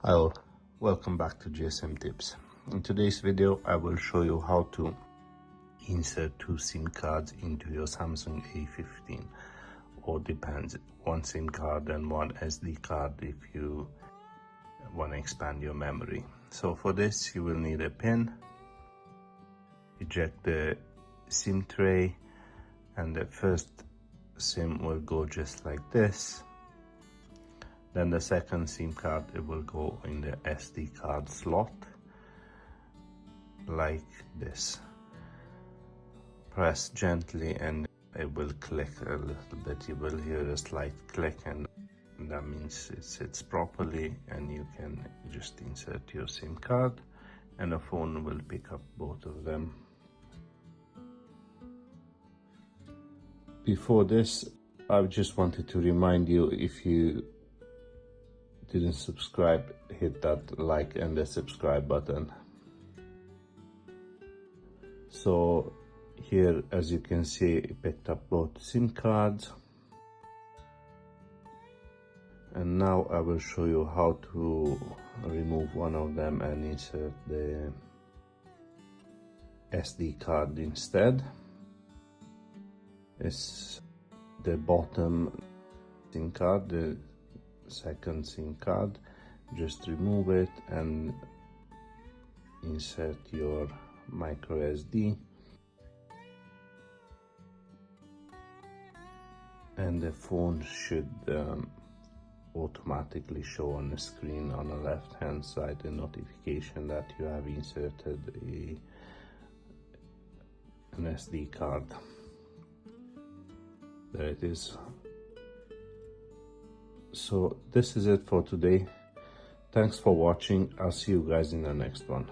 Hello, welcome back to GSM Tips. In today's video I will show you how to insert two SIM cards into your Samsung A15, or depends, one SIM card and one SD card if you want to expand your memory. So for this you will need a pin, eject the SIM tray, and the first SIM will go just like this. Then the second SIM card, it will go in the SD card slot, like this. Press gently and it will click a little bit. You will hear a slight click, and that means it sits properly, and you can just insert your SIM card and the phone will pick up both of them. Before this, I just wanted to remind you, if you didn't subscribe, hit that like and the subscribe button. So here, as you can see, it picked up both SIM cards, and now I will show you how to remove one of them and insert the SD card instead. It's the bottom SIM card, the second SIM card. Just remove it and insert your microSD, and the phone should automatically show on the screen on the left hand side a notification that you have inserted an SD card. There it is. So this is it for today. Thanks for watching. I'll see you guys in the next one.